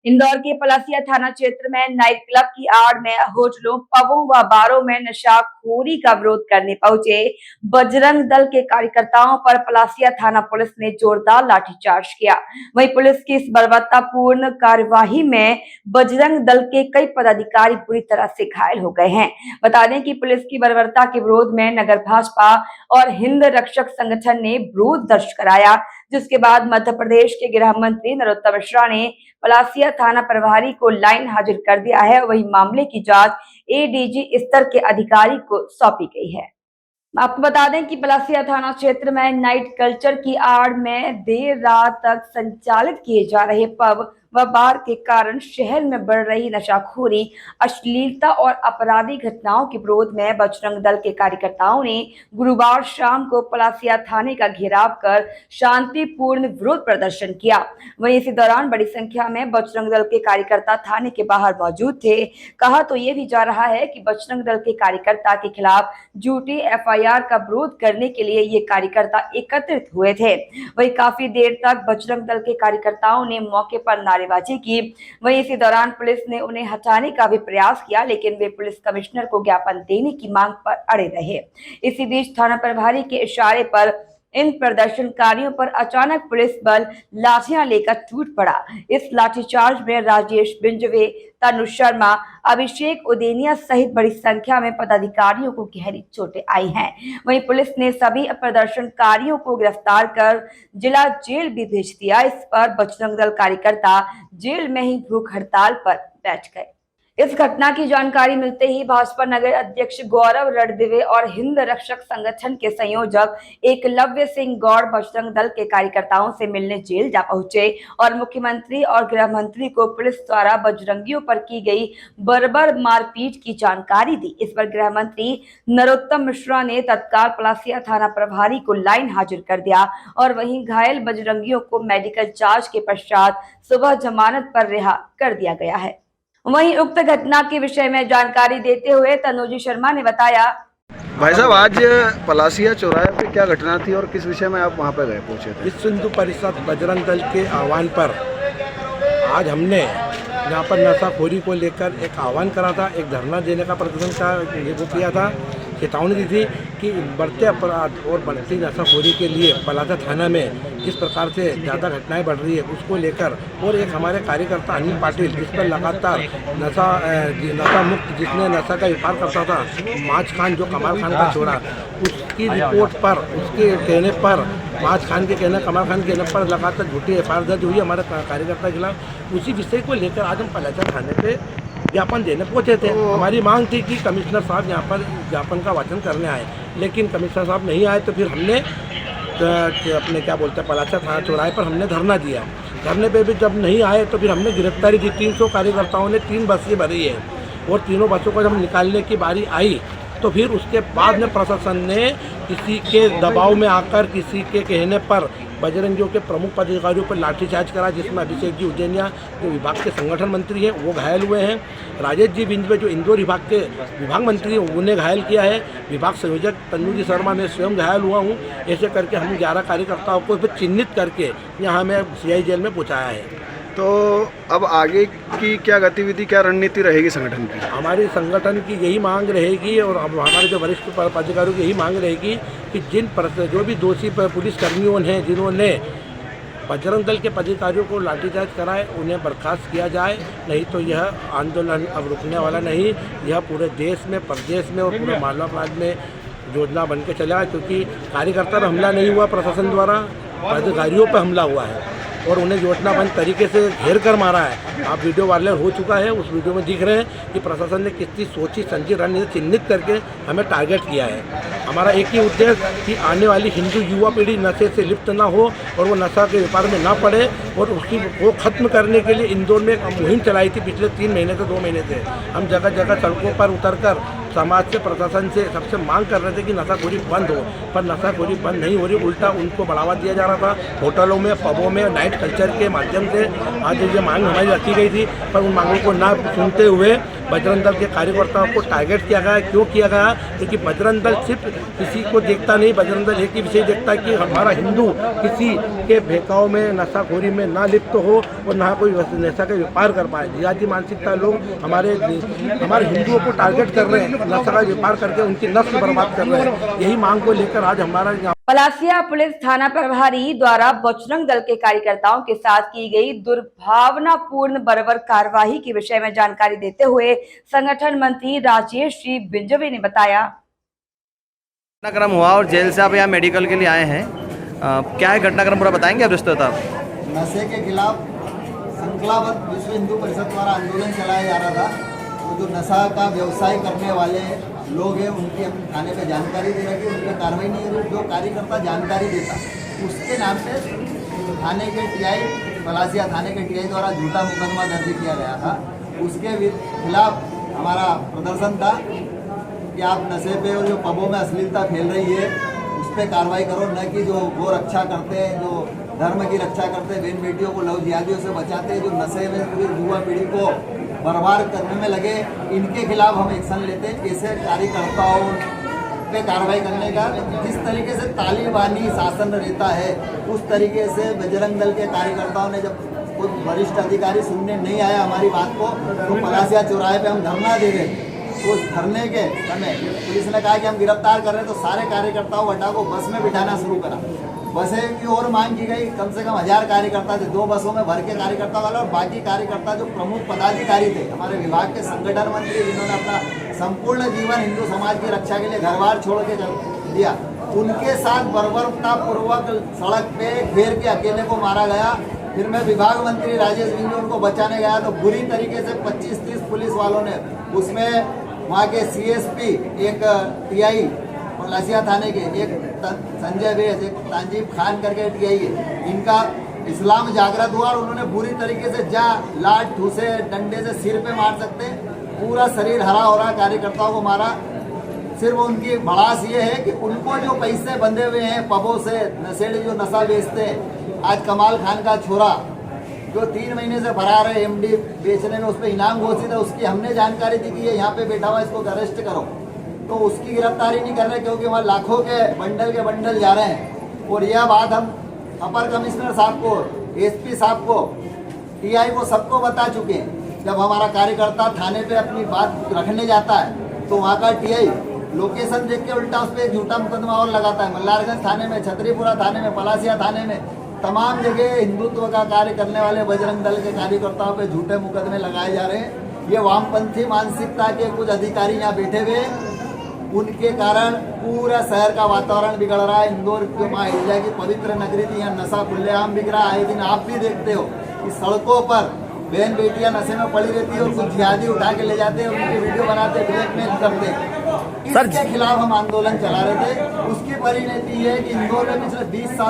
इंदौर के पलासिया थाना क्षेत्र में नाइट क्लब की आड़ में होटलों, पबों व बारों में नशाखोरी का विरोध करने पहुंचे बजरंग दल के कार्यकर्ताओं पर पलासिया थाना पुलिस ने जोरदार लाठीचार्ज किया। वहीं पुलिस की इस बर्बरतापूर्ण कार्यवाही में बजरंग दल के कई पदाधिकारी बुरी तरह से घायल हो गए हैं। बता दें कि पुलिस की बर्बरता के विरोध में नगर भाजपा और हिंद रक्षक संगठन ने विरोध दर्ज कराया, जिसके बाद मध्य प्रदेश के गृह मंत्री नरोत्तम मिश्रा ने पलासिया थाना प्रभारी को लाइन हाजिर कर दिया है। वही मामले की जांच एडीजी स्तर के अधिकारी को सौंपी गई है। आपको बता दें कि पलासिया थाना क्षेत्र में नाइट कल्चर की आड़ में देर रात तक संचालित किए जा रहे पब व बार के कारण शहर में बढ़ रही नशाखोरी, अश्लीलता और आपराधिक घटनाओं के विरोध में बजरंग दल के कार्यकर्ताओं ने गुरुवार शाम को पलासिया थाने का घेराव कर शांतिपूर्ण विरोध प्रदर्शन किया। वहीं इसी दौरान बड़ी संख्या में बजरंग दल के कार्यकर्ता थाने के बाहर मौजूद थे। कहा तो ये भी जा रहा है कि बजरंग दल के कार्यकर्ता के खिलाफ झूठी एफआईआर का विरोध करने के लिए ये कार्यकर्ता एकत्रित हुए थे। वहीं काफी देर तक बजरंग दल के कार्यकर्ताओं ने मौके पर नारेबाजी की। वहीं इसी दौरान पुलिस ने उन्हें हटाने का भी प्रयास किया, लेकिन वे पुलिस कमिश्नर को ज्ञापन देने की मांग पर अड़े रहे। इसी बीच थाना प्रभारी के इशारे पर इन प्रदर्शनकारियों पर अचानक पुलिस बल लाठियां लेकर टूट पड़ा। इस लाठीचार्ज में राजेश बिंजवे, तनु शर्मा, अभिषेक उदेनिया सहित बड़ी संख्या में पदाधिकारियों को गहरी चोटें आई हैं। वहीं पुलिस ने सभी प्रदर्शनकारियों को गिरफ्तार कर जिला जेल भी भेज दिया। इस पर बजरंग दल कार्यकर्ता जेल में ही भूख हड़ताल पर बैठ गए। इस घटना की जानकारी मिलते ही भाजपा नगर अध्यक्ष गौरव रणदिवे और हिंद रक्षक संगठन के संयोजक एकलव्य सिंह गौड़ बजरंग दल के कार्यकर्ताओं से मिलने जेल जा पहुंचे और मुख्यमंत्री और गृह मंत्री को पुलिस द्वारा बजरंगियों पर की गई बर्बर मारपीट की जानकारी दी। इस पर गृह मंत्री नरोत्तम मिश्रा ने तत्काल पलासिया थाना प्रभारी को लाइन हाजिर कर दिया और वहीं घायल बजरंगियों को मेडिकल जांच के पश्चात सुबह जमानत पर रिहा कर दिया गया है। वहीं उक्त घटना के विषय में जानकारी देते हुए तनुजी शर्मा ने बताया। भाई साहब, आज पलासिया चौराहे पे क्या घटना थी और किस विषय में आप वहाँ पे गए पहुँचे थे? विश्व हिंदू परिषद बजरंग दल के आह्वान पर आज हमने यहाँ पर नशाखोरी को लेकर एक आह्वान करा था, एक धरना देने का प्रदर्शन का वो किया था। चेतावनी दी थी कि बढ़ते अपराध और बढ़ती नशाखोरी के लिए पलासिया थाना में जिस प्रकार से ज़्यादा घटनाएं बढ़ रही है उसको लेकर, और एक हमारे कार्यकर्ता अनिल पाटिल जिस पर लगातार नशा मुक्त, जिसने नशा का व्यापार करता था, माज खान जो कमाल खान का छोरा, उसकी रिपोर्ट पर, उसके कहने पर, माज खान के कहने, कमाल खान के कहने पर लगातार झूठी एफआईआर दर्ज हुई हमारे कार्यकर्ता के खिलाफ। उसी विषय को लेकर आज हम पलासिया थाने पे ज्ञापन देने पहुंचे थे। हमारी मांग थी कि कमिश्नर साहब यहाँ पर ज्ञापन का वाचन करने आए, लेकिन कमिश्नर साहब नहीं आए। तो फिर हमने अपने क्या बोलते हैं पलासिया थाना चौराहे पर हमने धरना दिया। धरने पे भी जब नहीं आए तो फिर हमने गिरफ्तारी की। 300 कार्यकर्ताओं ने 3 बसें भरी है और तीनों बसों को जब निकालने की बारी आई तो फिर उसके बाद में प्रशासन ने किसी के दबाव में आकर, किसी के कहने पर बजरंगियों के प्रमुख पदाधिकारियों पर लाठीचार्ज करा, जिसमें अभिषेक जी उदेनिया जो विभाग के संगठन मंत्री हैं वो घायल हुए हैं। राजेश जी बिंजवे जो इंदौर विभाग के विभाग मंत्री हैं उन्हें घायल किया है। विभाग संयोजक तनुजी शर्मा में स्वयं घायल हुआ हूँ। ऐसे करके हम 11 कार्यकर्ताओं को चिन्हित करके यहाँ हमें सीआई जेल में पहुँचाया है। तो अब आगे की क्या गतिविधि, क्या रणनीति रहेगी संगठन की? हमारी संगठन की यही मांग रहेगी और अब हमारे जो वरिष्ठ पदाधिकारियों की यही मांग रहेगी कि जो भी दोषी पुलिस कर्मियों हैं जिन्होंने बजरंग दल के पदाधिकारियों को लाठीचार्ज कराए उन्हें बर्खास्त किया जाए, नहीं तो यह आंदोलन अब रुकने वाला नहीं। यह पूरे देश में, प्रदेश में और पूरे मालवा में योजना बन के चला, क्योंकि कार्यकर्ता पर हमला नहीं हुआ प्रशासन द्वारा, पदाधिकारियों पर हमला हुआ है और उन्हें योजनाबद्ध तरीके से घेर कर मारा है। आप वीडियो वायरल हो चुका है, उस वीडियो में दिख रहे हैं कि प्रशासन ने कितनी सोची समझी रणनीति चिन्हित करके हमें टारगेट किया है। हमारा एक ही उद्देश्य कि आने वाली हिंदू युवा पीढ़ी नशे से लिप्त ना हो और वो नशा के व्यापार में ना पड़े, और उसी को खत्म करने के लिए इंदौर में एक मुहिम चलाई थी पिछले 3 महीने से 2 महीने से। हम जगह जगह सड़कों पर उतरकर समाज से, प्रशासन से सबसे मांग कर रहे थे कि नशाखोरी बंद हो, पर नशाखोरी बंद नहीं हो रही, उल्टा उनको बढ़ावा दिया जा रहा था। होटलों में, पबों में, नाइट कल्चर के माध्यम से आज ये मांग हमारी रखी गई थी, पर उन मांगों को ना सुनते हुए बजरंग दल के कार्यकर्ताओं को टारगेट किया गया। क्यों किया गया? क्योंकि बजरंग दल सिर्फ किसी को देखता नहीं, बजरंग दल एक ही विषय देखता है कि हमारा हिंदू किसी के बहकाव में, नशाखोरी में ना लिप्त हो और ना कोई नशा का व्यापार कर पाए। जिहादी मानसिकता लोग हमारे हिंदुओं को टारगेट कर रहे हैं, नशा का व्यापार करके उनकी नस्ल बर्बाद कर रहे हैं। यही मांग को लेकर आज हमारा पलासिया पुलिस थाना प्रभारी द्वारा बजरंग दल के कार्यकर्ताओं के साथ की गई दुर्भावनापूर्ण बर्बर कार्रवाई के विषय में जानकारी देते हुए संगठन मंत्री राजेश श्री बिंजवे ने बताया। घटनाक्रम हुआ और जेल से आप यहाँ मेडिकल के लिए आए हैं, क्या है घटनाक्रम पूरा बताएंगे आप विस्तृत? नशे के खिलाफ संकल्पबद्ध विश्व हिंदू परिषद द्वारा आंदोलन चलाया जा रहा था। तो जो नशा का व्यवसाय करने वाले लोग हैं उनकी हम थाने पे जानकारी दे रहे थे, उन पर कार्रवाई नहीं हो रही। जो कार्यकर्ता जानकारी देता उसके नाम पे थाने के टीआई, पलासिया थाने के टीआई द्वारा झूठा मुकदमा दर्ज किया गया था। उसके खिलाफ हमारा प्रदर्शन था कि आप नशे पे और जो पबों में अश्लीलता फैल रही है उस पर कार्रवाई करो, न कि जो गौ रक्षा करते हैं, जो धर्म की रक्षा करते हैं, बहन बेटियों को लव जिहादियों से बचाते हैं, जो नशे में पूरी युवा पीढ़ी को बर्बाद करने में लगे, इनके खिलाफ हम एक्शन लेते हैं। ऐसे कार्यकर्ताओं पे कार्रवाई करने का जिस तरीके से तालिबानी शासन रहता है उस तरीके से बजरंग दल के कार्यकर्ताओं ने, जब कुछ वरिष्ठ अधिकारी सुनने नहीं आया हमारी बात को, तो पलासिया चौराहे पे हम धरना दे रहे थे। तो उस धरने के समय पुलिस ने कहा कि हम गिरफ्तार कर रहे हैं, तो सारे कार्यकर्ताओं हटा को बस में बिठाना शुरू करा। बसें की और मांग की गई, कम से कम 1000 कार्यकर्ता थे, 2 बसों में भर के कार्यकर्ता वाले, और बाकी कार्यकर्ता जो प्रमुख पदाधिकारी थे हमारे विभाग के, संगठन मंत्री जिन्होंने अपना संपूर्ण जीवन हिंदू समाज की रक्षा के लिए घर बार छोड़ के दिया, उनके साथ बर्बरतापूर्वक सड़क पे घेर के अकेले को मारा गया। फिर मैं विभाग मंत्री राजेश बिंजवे उनको बचाने गया तो बुरी तरीके से 25-30 पुलिस वालों ने, उसमें वहाँ के सीएसपी, एक टीआई पलासिया थाने के, एक संजय बेस, एक तांजीब खान करके टीआई है, इनका इस्लाम जागृत हुआ और उन्होंने बुरी तरीके से लाठ ठूसे डंडे से सिर पे मार सकते, पूरा शरीर हरा हो रहा, कार्यकर्ताओं को मारा। सिर्फ उनकी भड़ास ये है कि उनको जो पैसे बंधे हुए हैं पबों से, नशेड़ी जो नशा बेचते हैं, आज कमाल खान का छोरा जो 3 महीने से फरार है एमडी बेचने में, उस पर इनाम घोषित है, उसकी हमने जानकारी दी कि ये यहाँ पे बैठा हुआ, इसको अरेस्ट करो, तो उसकी गिरफ्तारी नहीं कर रहे क्योंकि वहाँ लाखों के बंडल जा रहे हैं। और यह बात हम अपर कमिश्नर साहब को, एसपी साहब को, टीआई को, सबको बता चुके हैं। जब हमारा कार्यकर्ता थाने पे अपनी बात रखने जाता है तो वहाँ का टीआई लोकेशन देख के उल्टा उस पर झूठा मुकदमा और लगाता है। मल्हारगंज थाने में, छतरीपुरा थाने में, पलासिया थाने में, तमाम जगह हिंदुत्व का कार्य करने वाले बजरंग दल के कार्यकर्ताओं पे झूठे मुकदमे लगाए जा रहे हैं। ये वामपंथी मानसिकता के कुछ अधिकारी यहाँ बैठे हुए, उनके कारण पूरा शहर का वातावरण बिगड़ रहा है। इंदौर जो माँ अहिल्या की पवित्र नगरी थी, यहाँ नशा खुलेआम बिक रहा है। आए दिन आप भी देखते हो कि सड़कों पर बहन बेटियां नशे में पड़ी रहती है और कुछ जिहादी उठा के ले जाते हैं, उनकी वीडियो बनाते, ब्लैकमेल करते। इसके खिलाफ हम आंदोलन चला रहे थे। उसकी परिणति है कि इंदौर में पिछले 20 साल